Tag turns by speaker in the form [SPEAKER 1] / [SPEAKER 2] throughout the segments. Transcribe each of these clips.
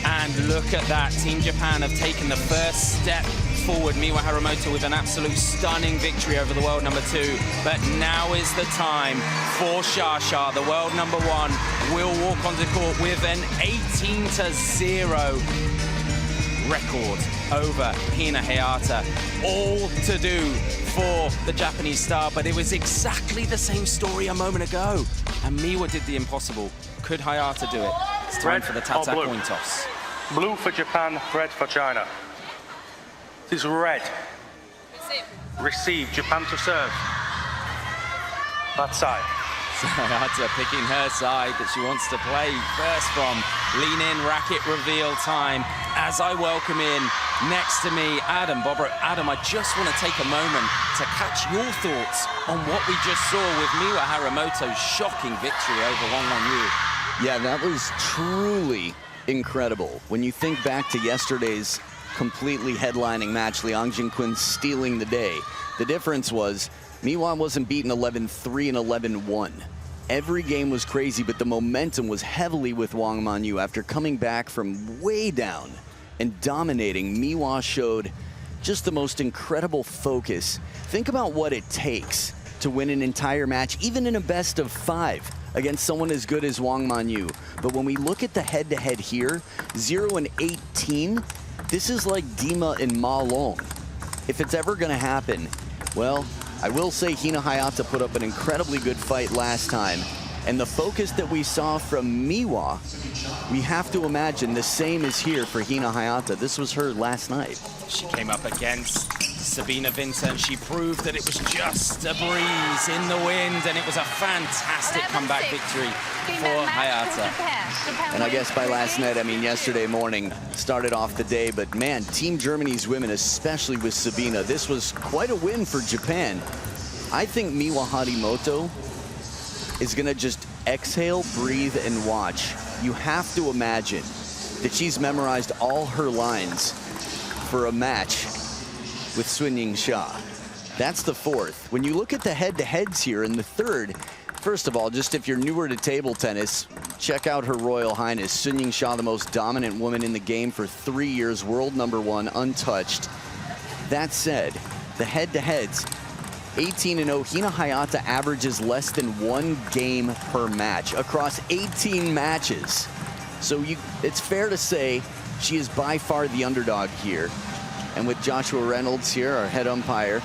[SPEAKER 1] And look at that, Team Japan have taken the first step forward. Miwa Haramoto with an absolute stunning victory over the world number 2. But now is the time for Shasha, the world number 1, will walk onto the court with an 18-0 record over Hina Hayata. All to do for the Japanese star, but it was exactly the same story a moment ago. And Miwa did the impossible. Could Hayata do it? It's time for the Tata coin toss.
[SPEAKER 2] Blue for Japan, red for China. This is red. Receive. Japan to serve. That side.
[SPEAKER 1] Hayata picking her side that she wants to play first from. Lean in, racket reveal time. As I welcome in next to me, Adam Bobro. Adam, I just want to take a moment to catch your thoughts on what we just saw with Miwa Haramoto's shocking victory over Wang Wanyu.
[SPEAKER 3] Yeah, that was truly incredible. When you think back to yesterday's completely headlining match, Liang Jinquin stealing the day. The difference was Miwa wasn't beaten 11-3 and 11-1. Every game was crazy, but the momentum was heavily with Wang Wanyu. After coming back from way down and dominating, Miwa showed just the most incredible focus. Think about what it takes to win an entire match, even in a best of 5 against someone as good as Wang Wanyu. But when we look at the head-to-head here, 0-18, this is like Dima and Ma Long. If it's ever gonna happen, well, I will say Hina Hayata put up an incredibly good fight last time. And the focus that we saw from Miwa, we have to imagine the same is here for Hina Hayata. This was her last night.
[SPEAKER 1] She came up against Sabina Vincent. She proved that it was just a breeze in the wind, and it was a fantastic comeback victory for Hayata.
[SPEAKER 3] And I guess by last night, I mean yesterday morning, started off the day, but man, Team Germany's women, especially with Sabina, this was quite a win for Japan. I think Miwa Haramoto is gonna just exhale, breathe, and watch. You have to imagine that she's memorized all her lines for a match with Yingsha. That's the 4th. When you look at the head-to-heads here in the 3rd, first of all, just if you're newer to table tennis, check out Her Royal Highness Yingsha, the most dominant woman in the game for 3 years, world number 1, untouched. That said, the head-to-heads, 18-0, Hina Hayata averages less than 1 game per match across 18 matches. So it's fair to say she is by far the underdog here. And with Joshua Reynolds here, our head umpire,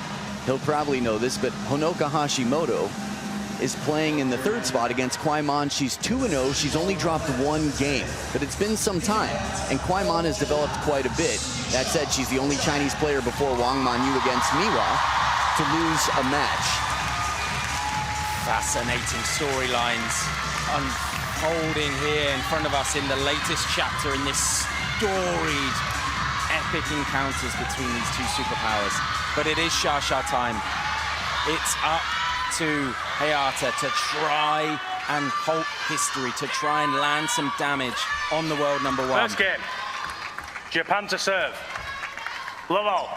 [SPEAKER 3] he'll probably know this, but Honoka Hashimoto is playing in the 3rd spot against Kwai-Man. She's 2-0. She's only dropped 1 game, but it's been some time, and Kwai-Man has developed quite a bit. That said, she's the only Chinese player before Wang Wanyu against Miwa to lose a match.
[SPEAKER 1] Fascinating storylines unfolding here in front of us in the latest chapter in this storied epic encounters between these two superpowers. But it is Shasha time. It's up to Hayata to try and halt history, to try and land some damage on the world number 1.
[SPEAKER 2] First game, Japan to serve. Lolo.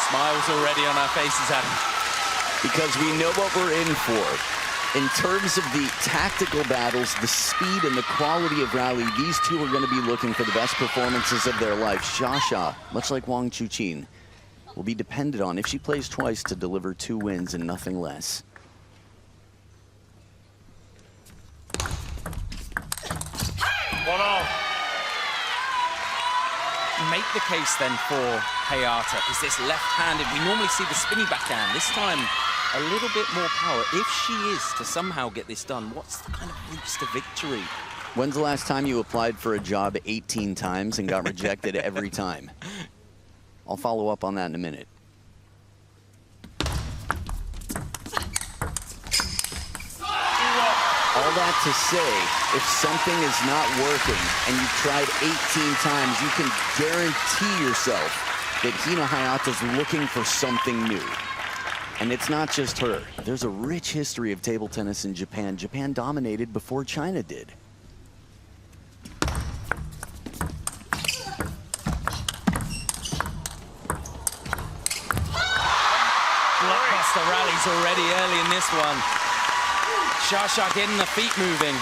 [SPEAKER 1] Smiles already on our faces, Adam.
[SPEAKER 3] Because we know what we're in for. In terms of the tactical battles, the speed and the quality of rally, these two are going to be looking for the best performances of their life. Shasha, much like Wang Chuqin, will be dependent on, if she plays twice, to deliver 2 wins and nothing less.
[SPEAKER 1] Make the case then for Hayata. Is this left-handed? We normally see the spinny backhand. This time, a little bit more power. If she is to somehow get this done, what's the kind of routes to victory?
[SPEAKER 3] When's the last time you applied for a job 18 times and got rejected every time? I'll follow up on that in a minute. All that to say, if something is not working and you've tried 18 times, you can guarantee yourself that Hina Hayata's looking for something new. And it's not just her. There's a rich history of table tennis in Japan. Japan dominated before China did.
[SPEAKER 1] Blockbuster rallies already early in this one. Xia getting the feet moving.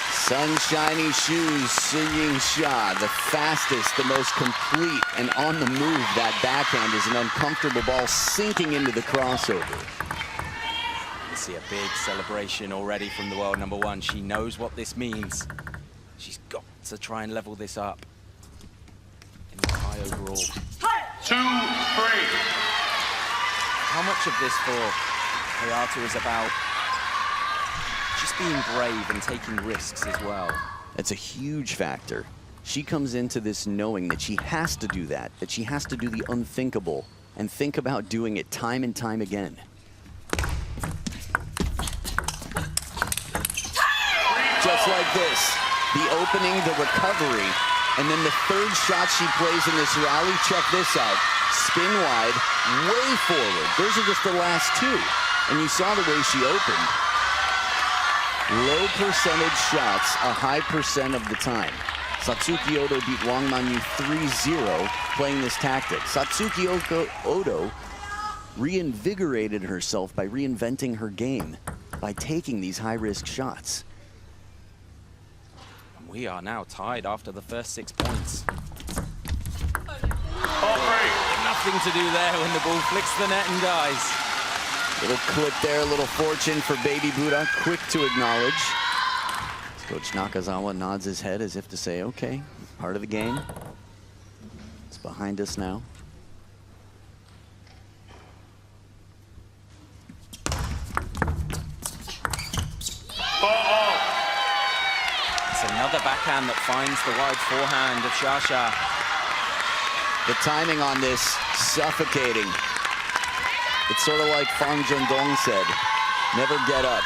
[SPEAKER 3] Sunshiny shoes, Yingsha, the fastest, the most complete, and on the move. That backhand is an uncomfortable ball sinking into the crossover.
[SPEAKER 1] You see a big celebration already from the world number one. She knows what this means. She's got to try and level this up in the high overall.
[SPEAKER 2] 2-3.
[SPEAKER 1] How much of this for Hayata is about just being brave and taking risks as well?
[SPEAKER 3] That's a huge factor. She comes into this knowing that she has to do that she has to do the unthinkable and think about doing it time and time again. Just like this, the opening, the recovery, and then the third shot she plays in this rally. Check this out. Spin wide, way forward. Those are just the last two. And you saw the way she opened. Low percentage shots, a high percent of the time. Satsuki Odo beat Wang Manyu 3-0 playing this tactic. Satsuki Odo reinvigorated herself by reinventing her game, by taking these high-risk shots.
[SPEAKER 1] We are now tied after the first 6 points. Nothing to do there when the ball flicks the net and dies.
[SPEAKER 3] Little clip there, a little fortune for Baby Buddha, quick to acknowledge. Coach Nakazawa nods his head as if to say, okay, part of the game. It's behind us now.
[SPEAKER 1] It's another backhand that finds the wide forehand of Xia.
[SPEAKER 3] The timing on this, suffocating. It's sort of like Fang Zhendong said, never get up.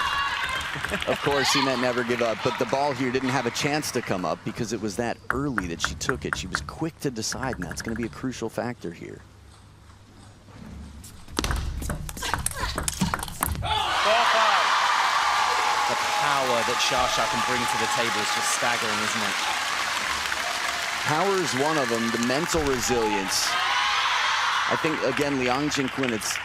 [SPEAKER 3] Of course, he meant never give up, but the ball here didn't have a chance to come up because it was that early that she took it. She was quick to decide, and that's going to be a crucial factor here.
[SPEAKER 1] The power that Xia can bring to the table is just staggering, isn't it?
[SPEAKER 3] Power is one of them, the mental resilience. I think, again, Liang Jinquin, it's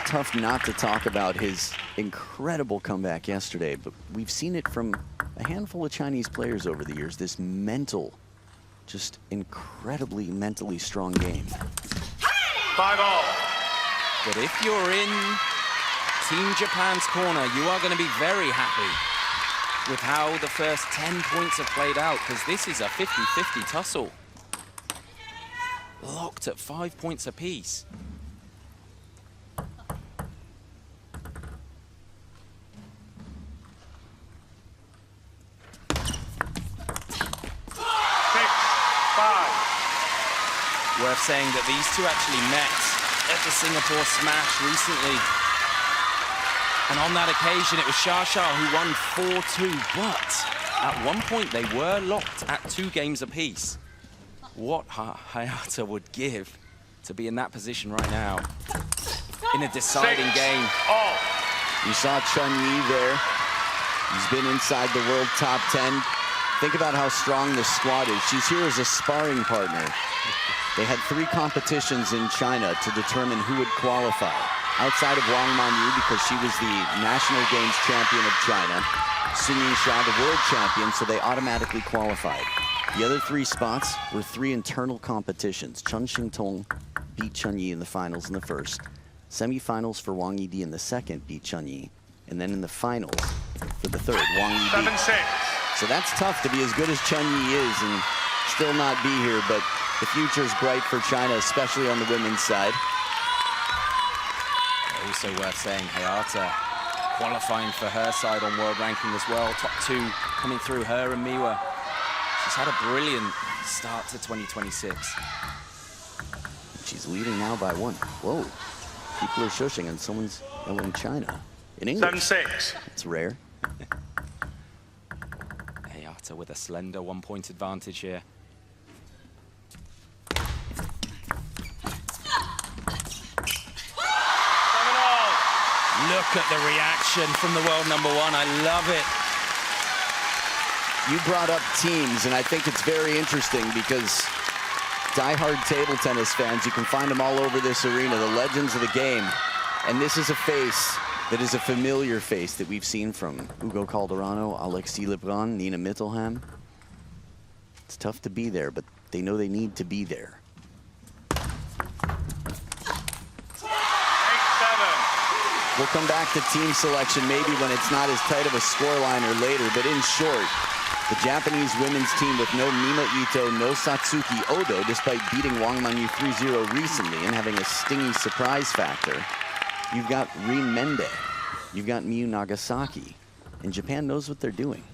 [SPEAKER 3] tough not to talk about his incredible comeback yesterday, but we've seen it from a handful of Chinese players over the years, this mental, just incredibly mentally strong game.
[SPEAKER 2] 5-all.
[SPEAKER 1] But if you're in Team Japan's corner, you are going to be very happy with how the first 10 points have played out, because this is a 50-50 tussle. Locked at 5 points apiece. Worth saying that these two actually met at the Singapore Smash recently. And on that occasion, it was Xia who won 4-2, but at one point they were locked at 2 games apiece. What Hayata would give to be in that position right now in a deciding game.
[SPEAKER 3] You saw Chun Yi there. He's been inside the world top 10. Think about how strong this squad is. She's here as a sparring partner. They had 3 competitions in China to determine who would qualify. Outside of Wang Manyu, because she was the National Games champion of China. Sun Yingsha, the world champion, so they automatically qualified. The other 3 spots were 3 internal competitions. Chen Xingtong beat Chun Yi in the finals in the first. Semifinals for Wang Yidi in the second beat Chun Yi. And then in the finals for the third, Wang Yidi.
[SPEAKER 2] 7-6.
[SPEAKER 3] So that's tough to be as good as Chun Yi is and still not be here, but the future's bright for China, especially on the women's side.
[SPEAKER 1] Also worth saying, Hayata qualifying for her side on world ranking as well. Top 2 coming through, her and Miwa. She's had a brilliant start to 2026.
[SPEAKER 3] She's leading now by 1. Whoa. People are shushing and someone's yelling China. In English.
[SPEAKER 2] 7-6.
[SPEAKER 3] It's rare.
[SPEAKER 1] Hayata with a slender 1-point advantage here. Look at the reaction from the world number one. I love it.
[SPEAKER 3] You brought up teams, and I think it's very interesting because die-hard table tennis fans, you can find them all over this arena, the legends of the game. And this is a face that is a familiar face that we've seen from Ugo Calderano, Alexis Lebrun, Nina Mittelham. It's tough to be there, but they know they need to be there.
[SPEAKER 2] 8-7.
[SPEAKER 3] We'll come back to team selection maybe when it's not as tight of a scoreline or later, but in short, the Japanese women's team with no Mima Ito, no Satsuki Odo, despite beating Wang Manyu 3-0 recently and having a stingy surprise factor. You've got Rin Mende, you've got Miyu Nagasaki, and Japan knows what they're doing.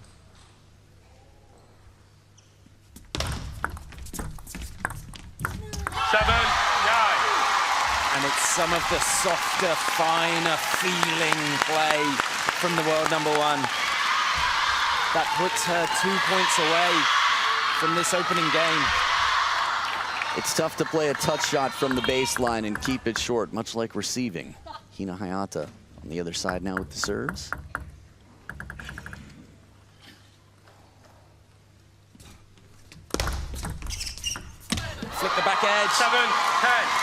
[SPEAKER 1] And it's some of the softer, finer feeling play from the world number one. That puts her 2 points away from this opening game.
[SPEAKER 3] It's tough to play a touch shot from the baseline and keep it short, much like receiving. Hina Hayata on the other side now with the serves.
[SPEAKER 1] Flick the back edge.
[SPEAKER 2] 7-10.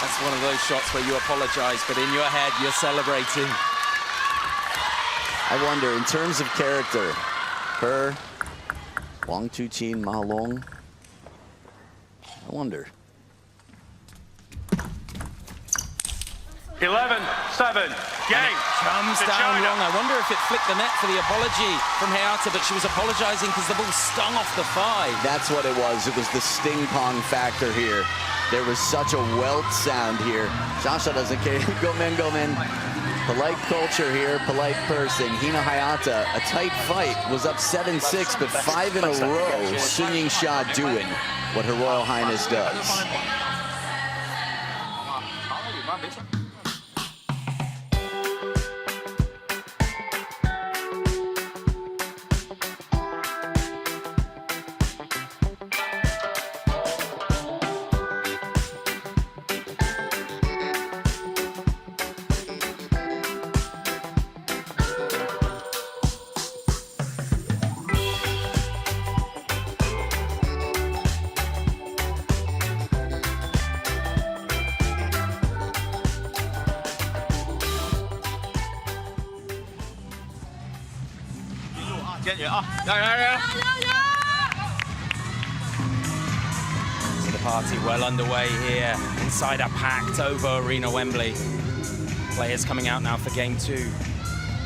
[SPEAKER 1] That's one of those shots where you apologize, but in your head, you're celebrating.
[SPEAKER 3] I wonder, in terms of character, her, Wang Tuqin, Ma Long, I wonder.
[SPEAKER 2] 11-7. Game.
[SPEAKER 1] Comes
[SPEAKER 2] to
[SPEAKER 1] down
[SPEAKER 2] China.
[SPEAKER 1] long. I wonder if it flicked the net for the apology from Hayata, but she was apologizing because the ball stung off the thigh.
[SPEAKER 3] That's what it was. It was the sting pong factor here. There was such a welt sound here. Shasha doesn't care. Go men, go men. Polite culture here, polite person. Hina Hayata, a tight fight, was up 7-6, but 5 in a row. Sun Yingsha doing what Her Royal Highness does.
[SPEAKER 1] So the party well underway here inside a packed over Arena Wembley. Players coming out now for game two.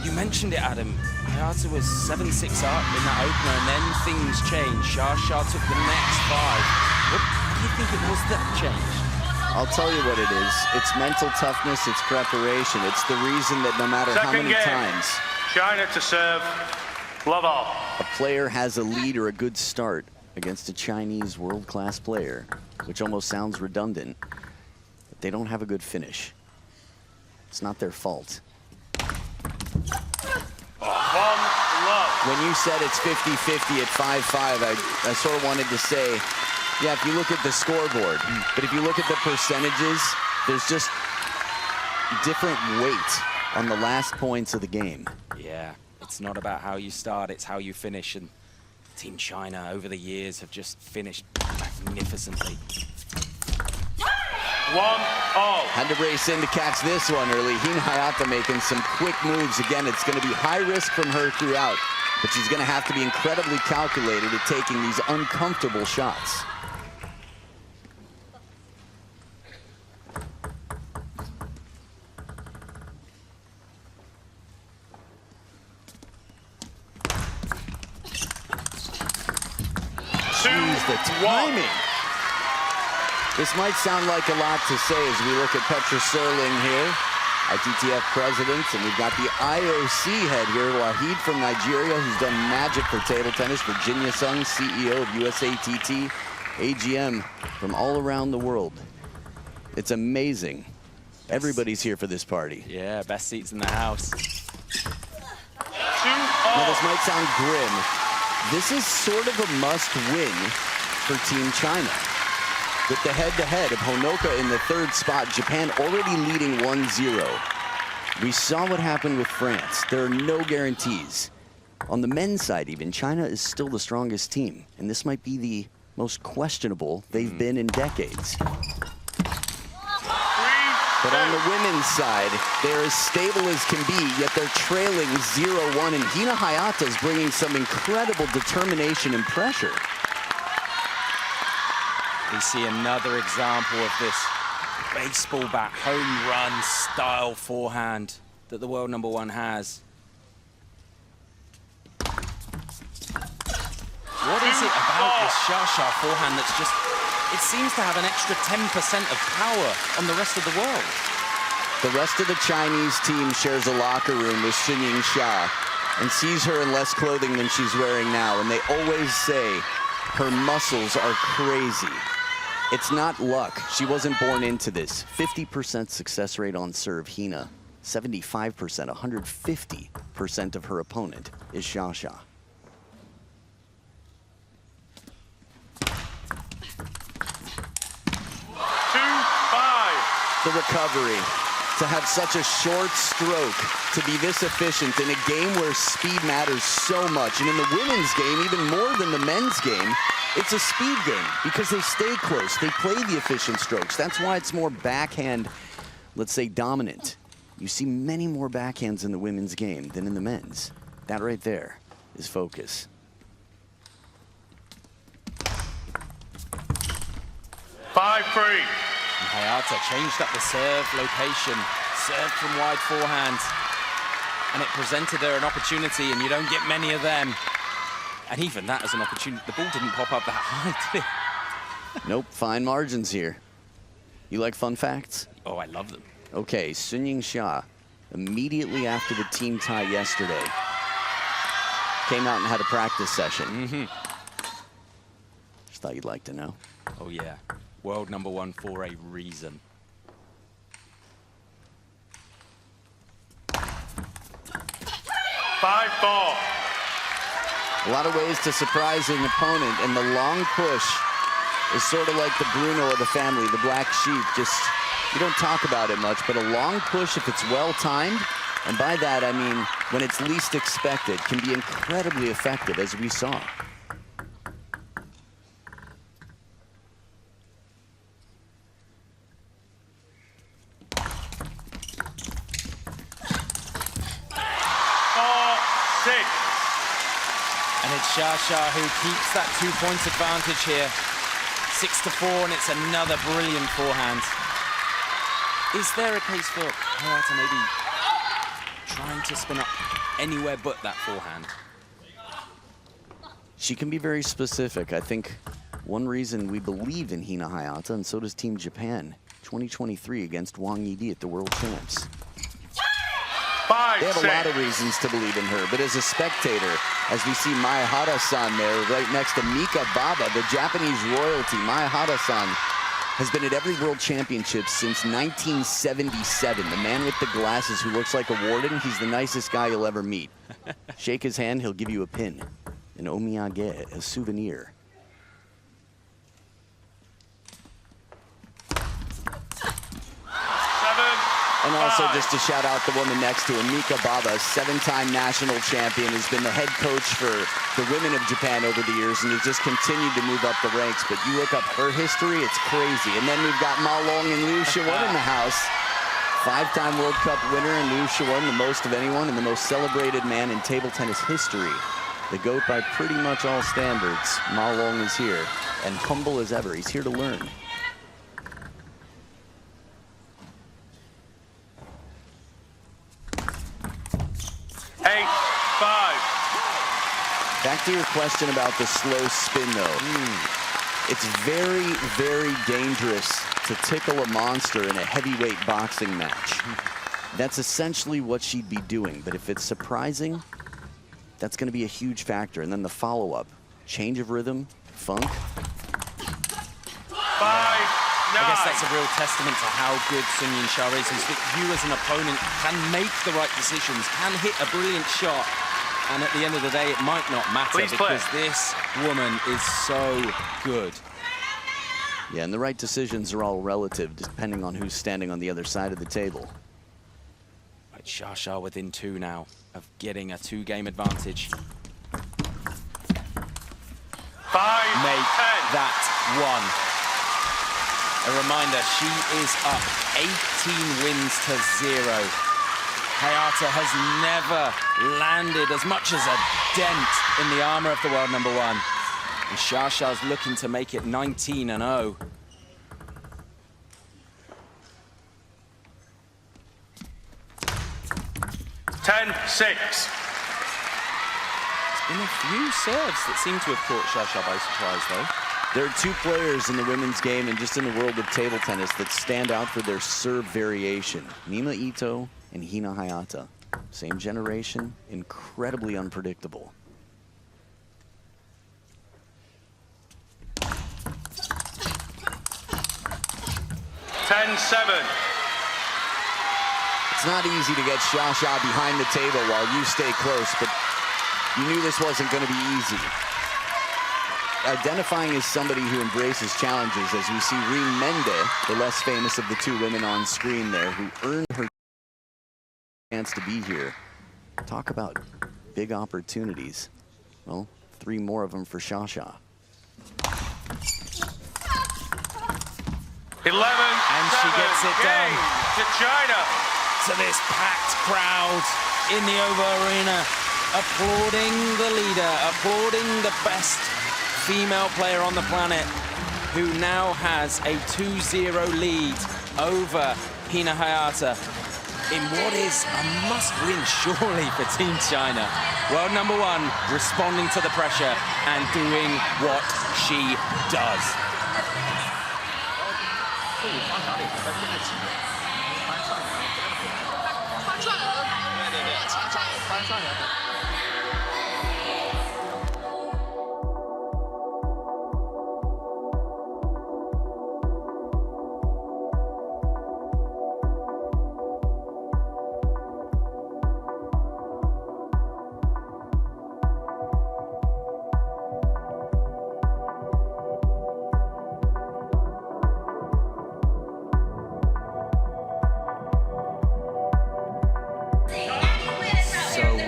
[SPEAKER 1] You mentioned it, Adam. Hayata was 7-6 up in that opener, and then things changed. Shasha took the next 5. What do you think it was that changed?
[SPEAKER 3] I'll tell you what it is. It's mental toughness, it's preparation. It's the reason that no matter how many times
[SPEAKER 2] China to serve. Love all.
[SPEAKER 3] a player has a lead or a good start against a Chinese world-class player, which almost sounds redundant, but they don't have a good finish. It's not their fault. When you said it's 50-50 at 5-5, I sort of wanted to say, yeah, if you look at the scoreboard, but if you look at the percentages, there's just different weight on the last points of the game.
[SPEAKER 1] Yeah, it's not about how you start, it's how you finish, and Team China over the years have just finished magnificently.
[SPEAKER 2] 1-0.
[SPEAKER 3] Had to race in to catch this one early. Hina Hayata making some quick moves. Again, it's going to be high risk from her throughout, but she's going to have to be incredibly calculated at taking these uncomfortable shots. Jeez, the timing. This might sound like a lot to say as we look at Petra Serling here, Ittf president, and we've got the IOC head here, Wahid from Nigeria, who's done magic for table tennis, Virginia Sung, CEO of USATT, AGM from all around the world. It's amazing. Everybody's here for this party.
[SPEAKER 1] Yeah, best seats in the house.
[SPEAKER 2] 2-0.
[SPEAKER 3] Now, this might sound grim. This is sort of a must-win for Team China. with the head-to-head of Honoka in the third spot. Japan already leading 1-0. We saw what happened with France. There are no guarantees. On the men's side even, China is still the strongest team, and this might be the most questionable they've been in decades. But on the women's side, they're as stable as can be, yet they're trailing 0-1, and Hina Hayata is bringing some incredible determination and pressure.
[SPEAKER 1] We see another example of this baseball bat home run style forehand that the world number one has. What is it about this Xia forehand that's just, it seems to have an extra 10% of power on the rest of the world?
[SPEAKER 3] The rest of the Chinese team shares a locker room with Yingsha and sees her in less clothing than she's wearing now, and they always say her muscles are crazy. It's not luck. She wasn't born into this. 50% success rate on serve, Hina. 75%, 150% of her opponent is Xia. The recovery, to have such a short stroke, to be this efficient in a game where speed matters so much. And in the women's game, even more than the men's game, it's a speed game because they stay close. They play the efficient strokes. That's why it's more backhand, let's say, dominant. You see many more backhands in the women's game than in the men's. That right there is focus.
[SPEAKER 2] 5-3.
[SPEAKER 1] Hayata changed up the serve location, served from wide forehand, and it presented her an opportunity, and you don't get many of them. And even that as an opportunity, the ball didn't pop up that high, did it?
[SPEAKER 3] Nope, fine margins here. You like fun facts?
[SPEAKER 1] Oh, I love them.
[SPEAKER 3] Okay, Yingsha, immediately after the team tie yesterday, came out and had a practice session. Just thought you'd like to know.
[SPEAKER 1] Oh, yeah. World number one for a reason.
[SPEAKER 2] Five-4.
[SPEAKER 3] A lot of ways to surprise an opponent, and the long push is sort of like the Bruno of the family, the black sheep. Just, you don't talk about it much, but a long push, if it's well-timed, and by that I mean when it's least expected, can be incredibly effective, as we saw.
[SPEAKER 1] And it's Xia who keeps that 2-point advantage here. 6-4, and it's another brilliant forehand. Is there a case for Hayata maybe trying to spin up anywhere but that forehand?
[SPEAKER 3] She can be very specific. I think one reason we believe in Hina Hayata, and so does Team Japan, 2023 against Wang Yidi at the World Champs. They have a lot of reasons to believe in her, but as a spectator, as we see Maya Hara-san there right next to Mika Baba, the Japanese royalty, Maya Hara-san has been at every World Championship since 1977. The man with the glasses who looks like a warden, he's the nicest guy you'll ever meet. Shake his hand, he'll give you a pin, an omiyage, a souvenir. And also just to shout out the woman next to him, Mika Baba, 7-time national champion, has been the head coach for the women of Japan over the years and has just continued to move up the ranks. But you look up her history, it's crazy. And then we've got Ma Long and Liu Shiwen in the house. 5-time World Cup winner and Liu Shiwen, the most of anyone and the most celebrated man in table tennis history. The GOAT by pretty much all standards. Ma Long is here and humble as ever. He's here to learn. Back to your question about the slow spin, though. It's very, very dangerous to tickle a monster in a heavyweight boxing match. That's essentially what she'd be doing. But if it's surprising, that's going to be a huge factor. And then the follow-up, change of rhythm, funk.
[SPEAKER 2] 5-9.
[SPEAKER 1] I guess that's a real testament to how good Yingsha is that you as an opponent can make the right decisions, can hit a brilliant shot. And at the end of the day, it might not matter because this woman is so good.
[SPEAKER 3] Yeah, and the right decisions are all relative, depending on who's standing on the other side of the table.
[SPEAKER 1] Right, Shasha within 2 now of getting a 2-game advantage.
[SPEAKER 2] 5,
[SPEAKER 1] Make
[SPEAKER 2] 10.
[SPEAKER 1] that 1. A reminder, she is up 18 wins to 0. Hayata has never landed as much as a dent in the armor of the world number 1. And Shasha's looking to make it 19-0.
[SPEAKER 2] Ten, 6.
[SPEAKER 1] There's been a few serves that seem to have caught Shasha by surprise, though.
[SPEAKER 3] There are 2 players in the women's game and just in the world of table tennis that stand out for their serve variation. Mima Ito and Hina Hayata. Same generation, incredibly unpredictable.
[SPEAKER 2] Ten, 7.
[SPEAKER 3] It's not easy to get Shasha behind the table while you stay close, but you knew this wasn't going to be easy. Identifying as somebody who embraces challenges, as we see Reen Mende, the less famous of the 2 women on screen there, who earned her chance to be here. Talk about big opportunities. Well, 3 more of them for Shasha.
[SPEAKER 2] 11,
[SPEAKER 1] And
[SPEAKER 2] 7.
[SPEAKER 1] she gets it done.
[SPEAKER 2] Game to China.
[SPEAKER 1] To this packed crowd in the Oval Arena, applauding the leader, applauding the best female player on the planet, who now has a 2-0 lead over Hina Hayata in what is a must-win, surely, for Team China. World number 1 responding to the pressure and doing what she does.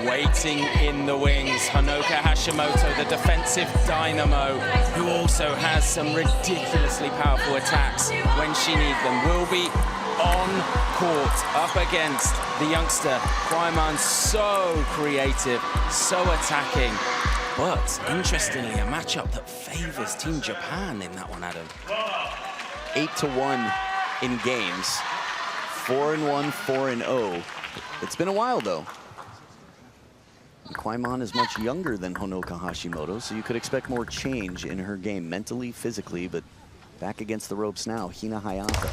[SPEAKER 1] Waiting in the wings, Honoka Hashimoto, the defensive dynamo, who also has some ridiculously powerful attacks when she needs them, will be on court up against the youngster Kwaiman. So creative, so attacking, but interestingly, a matchup that favors Team Japan in that one, Adam.
[SPEAKER 3] 8-1 in games, 4-1, 4-0. It's been a while though. Kwaiman is much younger than Honoka Hashimoto, so you could expect more change in her game mentally, physically, but back against the ropes now, Hina Hayata.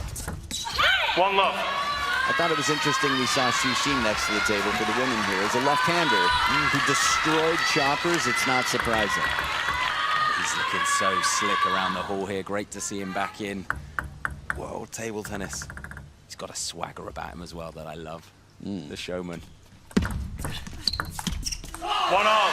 [SPEAKER 2] 1 love.
[SPEAKER 3] I thought it was interesting we saw Shushin next to the table for the women here. As a left-hander who destroyed choppers, it's not surprising.
[SPEAKER 1] He's looking so slick around the hall here. Great to see him back in world table tennis. He's got a swagger about him as well that I love. The showman.
[SPEAKER 2] 1 all.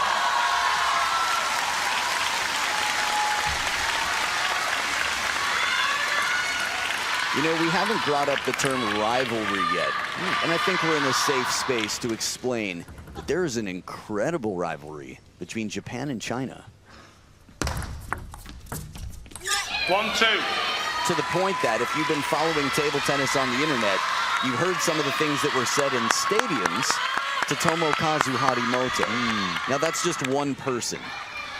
[SPEAKER 3] You know, we haven't brought up the term rivalry yet, and I think we're in a safe space to explain that there is an incredible rivalry between Japan and China.
[SPEAKER 2] 1-2.
[SPEAKER 3] To the point that if you've been following table tennis on the internet, you've heard some of the things that were said in stadiums to Tomokazu Harimoto. Now that's just one person.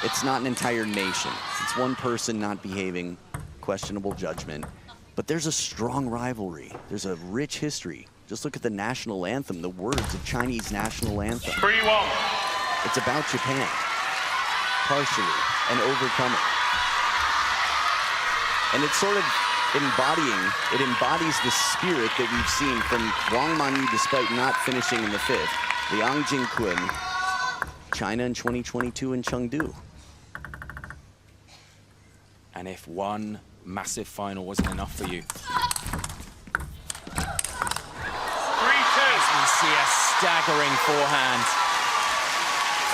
[SPEAKER 3] It's not an entire nation. It's one person not behaving, questionable judgment. But there's a strong rivalry. There's a rich history. Just look at the national anthem, the words of Chinese national anthem.
[SPEAKER 2] 3-1.
[SPEAKER 3] It's about Japan, partially, and overcoming. And it's sort of it embodies the spirit that we've seen from Wang Manyu despite not finishing in the 5th. Liang Jingqun, China in 2022 in Chengdu.
[SPEAKER 1] And if one massive final wasn't enough for you,
[SPEAKER 2] 3-2.
[SPEAKER 1] we see a staggering forehand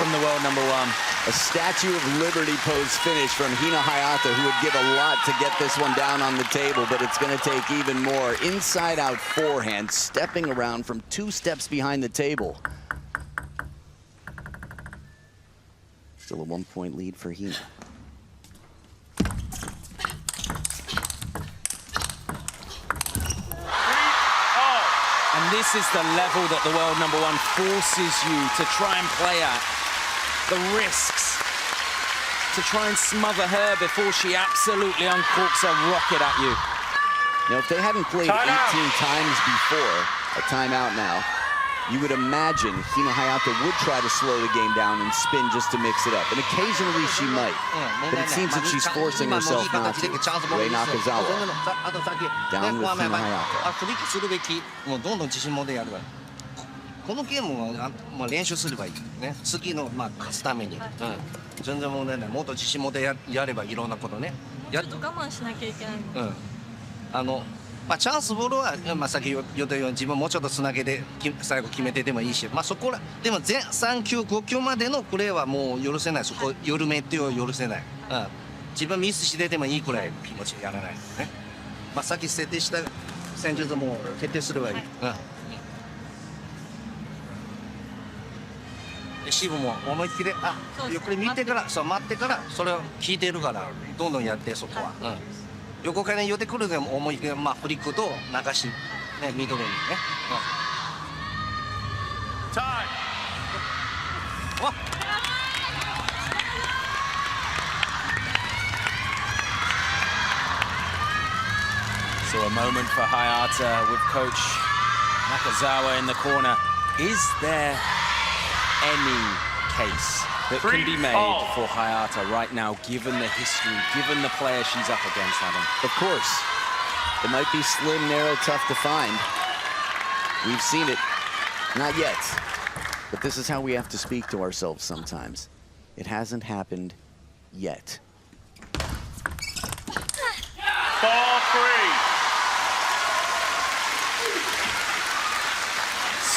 [SPEAKER 1] from the world number one.
[SPEAKER 3] A Statue of Liberty pose finish from Hina Hayata, who would give a lot to get this one down on the table, but it's going to take even more. Inside-out forehand, stepping around from 2 steps behind the table. Still a 1-point lead for Hina.
[SPEAKER 1] And this is the level that the world number one forces you to try and play at. The risks to try and smother her before she absolutely uncorks a rocket at you.
[SPEAKER 3] Now, if they hadn't played 18 times before, a timeout now, you would imagine Hina Hayata would try to slow the game down and spin just to mix it up. And occasionally she might. But it seems that she's forcing herself not to. Rei Nakazawa down with Hina Hayata.
[SPEAKER 4] このゲームは練習すればいいね。次の勝つために、全然問題ない。もっと自信持ってやればいろんなことね。やっと我慢しなきゃいけない。チャンスボールはさっき言ったように自分もうちょっとつなげて最後決めてでもいいし、そこらでも3球5球までのプレーはもう許せない。そこ緩めっていう許せない。自分ミスしててもいいくらい気持ちでやらないね。さっき設定した戦術も徹底すればいい。レシーブも思いっきりゆっくり見てから待ってからそれを聞いてるからどんどんやってそこは、横から寄ってくるでも思いっきりフリックと流し、ね、ミドルにね、
[SPEAKER 1] So a moment for Hayata with coach Nakazawa in the corner. Is there any case that can be made for Hayata right now, given the history, given the player she's up against, Adam?
[SPEAKER 3] Of course. It might be slim, narrow, tough to find. We've seen it. Not yet. But this is how we have to speak to ourselves sometimes. It hasn't happened yet.
[SPEAKER 2] Ball 3.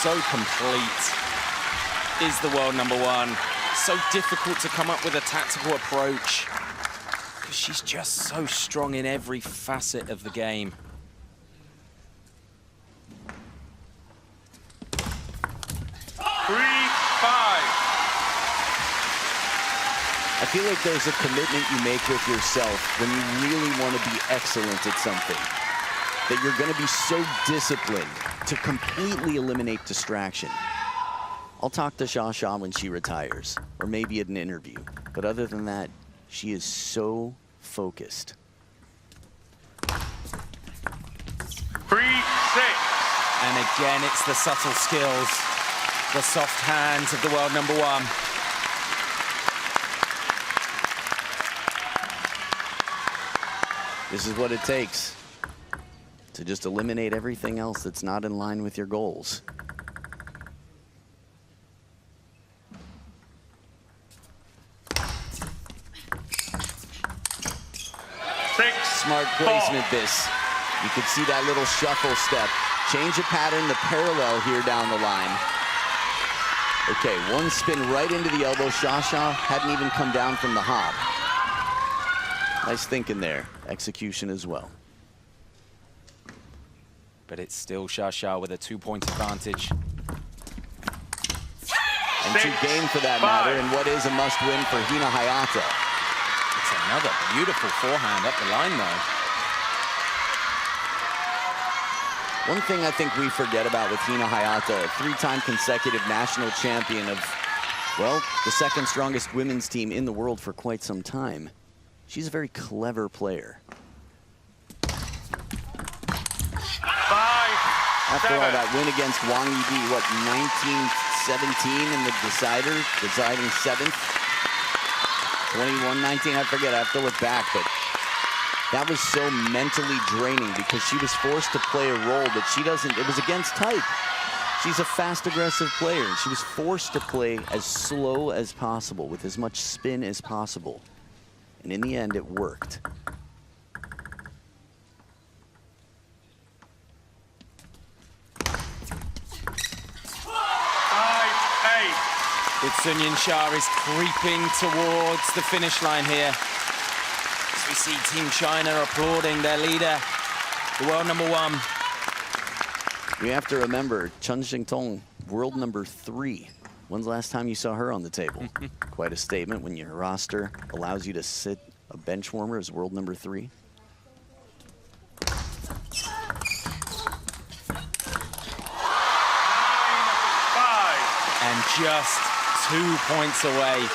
[SPEAKER 1] So complete is the world number one. So difficult to come up with a tactical approach because she's just so strong in every facet of the game.
[SPEAKER 3] I feel like there's a commitment you make with yourself when you really want to be excellent at something, that you're going to be so disciplined to completely eliminate distraction. I'll talk to Sha when she retires, or maybe at an interview. But other than that, she is so focused.
[SPEAKER 2] 3-6.
[SPEAKER 1] And again, it's the subtle skills, the soft hands of the world number one.
[SPEAKER 3] This is what it takes to just eliminate everything else that's not in line with your goals. Smart placement this. You could see that little shuffle step. Change of pattern, the parallel here down the line. Okay, one spin right into the elbow. Sha hadn't even come down from the hop. Nice thinking there. Execution as well.
[SPEAKER 1] But it's still Sha with a 2-point advantage.
[SPEAKER 3] And 2 game for that matter, and what is a must-win for Hina Hayata.
[SPEAKER 1] It's another beautiful forehand up the line, though.
[SPEAKER 3] One thing I think we forget about with Hina Hayata, a 3-time consecutive national champion of, well, the 2nd strongest women's team in the world for quite some time. She's a very clever player.
[SPEAKER 2] 5-7.
[SPEAKER 3] After all, that win against Wang Yidi, what, 1917 in the decider, deciding 7th? 21-19, I forget, I have to look back, but that was so mentally draining because she was forced to play a role that she doesn't, it was against type. She's a fast, aggressive player, and she was forced to play as slow as possible with as much spin as possible. And in the end, it worked.
[SPEAKER 2] 5-8.
[SPEAKER 1] With Sun Yingsha is creeping towards the finish line here. As we see Team China applauding their leader, the world number 1.
[SPEAKER 3] We have to remember, Chen Xingtong, world number 3. When's the last time you saw her on the table? Quite a statement when your roster allows you to sit a bench warmer as world number 3.
[SPEAKER 1] And just 2 points away.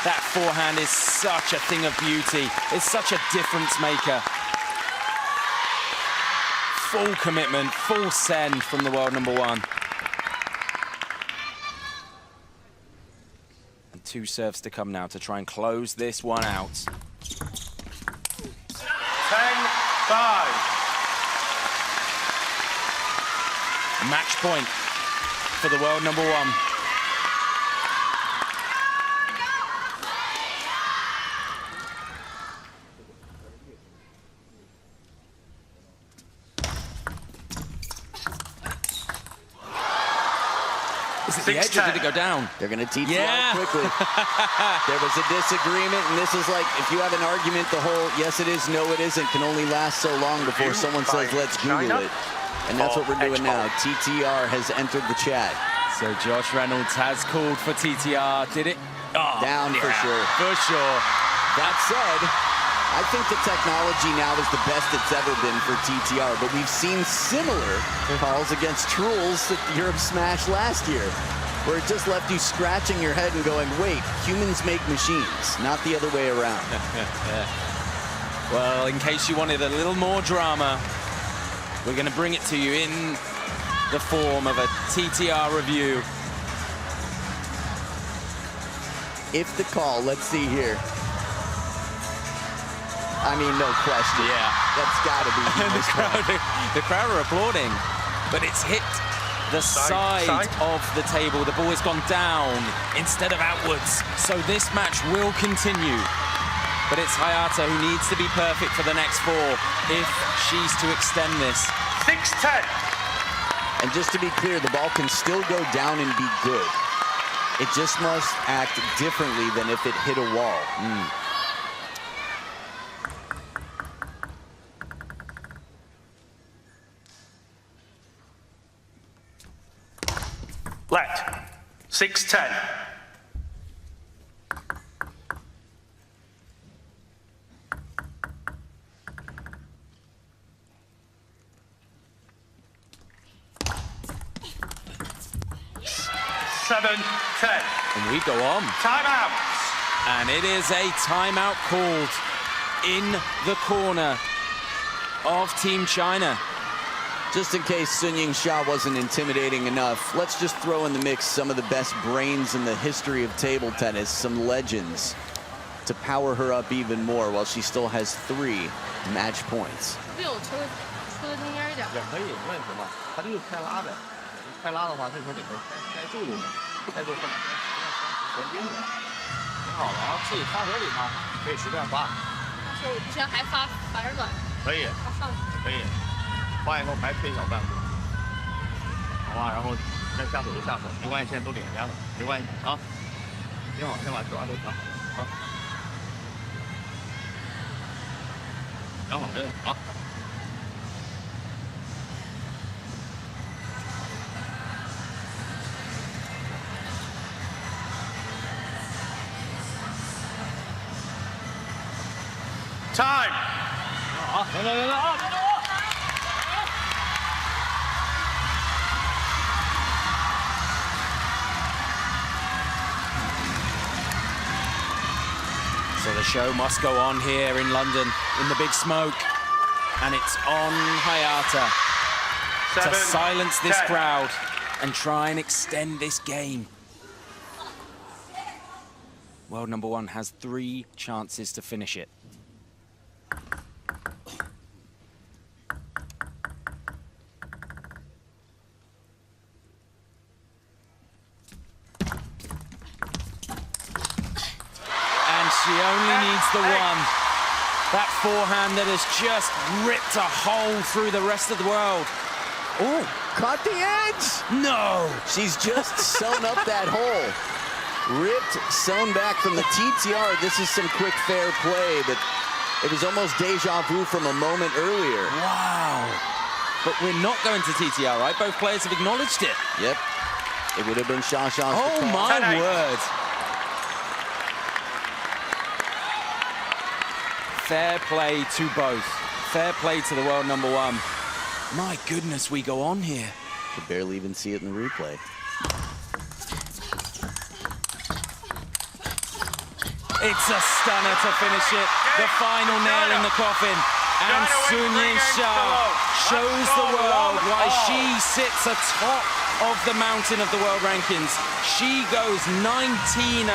[SPEAKER 1] That forehand is such a thing of beauty. It's such a difference maker. Full commitment, full send from the world number 1. And 2 serves to come now to try and close this one out.
[SPEAKER 2] 10-5.
[SPEAKER 1] Match point for the world number 1. Is it the edge or did it go down?
[SPEAKER 3] They're going to teach you out quickly. There was a disagreement, and this is like, if you have an argument, the whole yes it is, no it isn't can only last so long before someone says, let's Google it. And that's what we're doing now. TTR has entered the chat.
[SPEAKER 1] So Josh Reynolds has called for TTR. Did it? Oh,
[SPEAKER 3] down for sure.
[SPEAKER 1] For sure.
[SPEAKER 3] That said, I think the technology now is the best it's ever been for TTR, but we've seen similar calls against Truls at the Europe Smash last year, where it just left you scratching your head and going, wait, humans make machines, not the other way around.
[SPEAKER 1] Well, in case you wanted a little more drama, we're going to bring it to you in the form of a TTR review.
[SPEAKER 3] If the call, let's see here. I mean, no question.
[SPEAKER 1] Yeah.
[SPEAKER 3] That's got to be
[SPEAKER 1] the crowd are applauding, but it's hit the side of the table. The ball has gone down instead of outwards. So this match will continue. But it's Hayata who needs to be perfect for the next 4 if she's to extend this.
[SPEAKER 2] 6-10.
[SPEAKER 3] And just to be clear, the ball can still go down and be good. It just must act differently than if it hit a wall.
[SPEAKER 2] Let. 6-10.
[SPEAKER 1] And we go on.
[SPEAKER 2] Timeout.
[SPEAKER 1] And it is a timeout called in the corner of Team China.
[SPEAKER 3] Just in case Sun Yingsha wasn't intimidating enough, let's just throw in the mix some of the best brains in the history of table tennis, some legends, to power her up even more while she still has 3 match points.
[SPEAKER 5] 对我抽的中间一点。
[SPEAKER 4] 也可以，没问题嘛。他就是开拉呗，开拉的话，这时候得该注意，该做分前盯的，挺好的。然后自己餐盒里呢，可以随便发。
[SPEAKER 5] 就之前还发着卵。
[SPEAKER 4] 可以，可以，发以后还推小半步，好吧？然后该下手就下手，没关系，现在都领先了，没关系啊。挺好，先把主要都调好，啊。调好这个好。
[SPEAKER 2] Time.
[SPEAKER 4] 好，等啊，等我。
[SPEAKER 1] So the show must go on here in London, in the big smoke. And it's on Hayata to silence this crowd and try and extend this game. World number 1 has 3 chances to finish it. She only needs the one. That forehand that has just ripped a hole through the rest of the world.
[SPEAKER 3] Oh, caught the edge.
[SPEAKER 1] No.
[SPEAKER 3] She's just sewn up that hole. ripped, sewn back from the TTR. This is some quick, fair play, but it was almost deja vu from a moment earlier.
[SPEAKER 1] Wow. But we're not going to TTR, right? Both players have acknowledged it.
[SPEAKER 3] Yep. It would have been Shasha's.
[SPEAKER 1] Oh, my word. Fair play to both. Fair play to the world number one. My goodness, we go on here.
[SPEAKER 3] Could barely even see it in the replay.
[SPEAKER 1] It's a stunner to finish it. The final nail in the coffin. And Yingsha shows the world why she sits atop of the mountain of the world rankings. She goes 19-0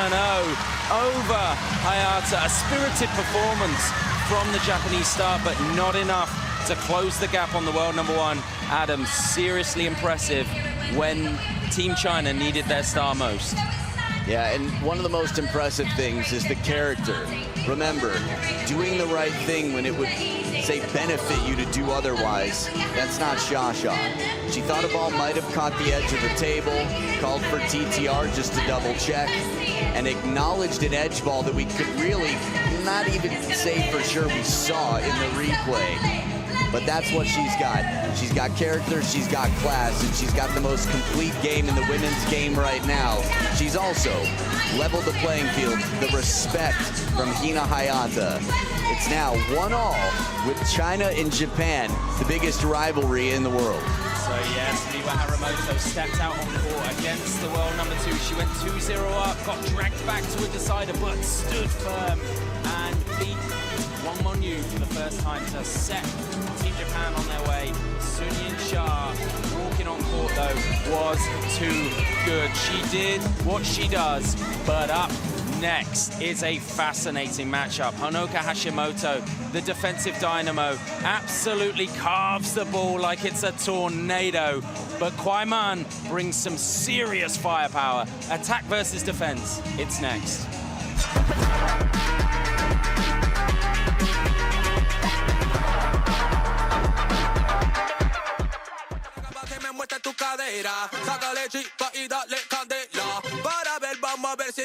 [SPEAKER 1] over Hataya. A spirited performance from the Japanese star, but not enough to close the gap on the world number one. Adam, seriously impressive when Team China needed their star most.
[SPEAKER 3] Yeah, and one of the most impressive things is the character. Remember, doing the right thing when it would, say, benefit you to do otherwise, that's not Shasha. She thought a ball might have caught the edge of the table, called for TTR just to double check, and acknowledged an edge ball that we could really not even say for sure we saw in the replay. But that's what she's got. She's got character, she's got class, and she's got the most complete game in the women's game right now. She's also leveled the playing field, the respect from Hina Hayata. It's now 1-1 with China and Japan, the biggest rivalry in the world.
[SPEAKER 1] So yes, Miwa Haramoto stepped out on court against the world number two. She went 2-0 up, got dragged back to a decider, but stood firm and beat Wang Monyu for the first time to set Team Japan on their way. Yingsha walking on court though was too good. She did what she does, but up next is a fascinating matchup. Honoka Hashimoto, the defensive dynamo, absolutely carves the ball like it's a tornado. But Kwaiman brings some serious firepower. Attack versus defense, it's next.
[SPEAKER 6] Sácale chispa y dale candela. Para ver, vamos a ver si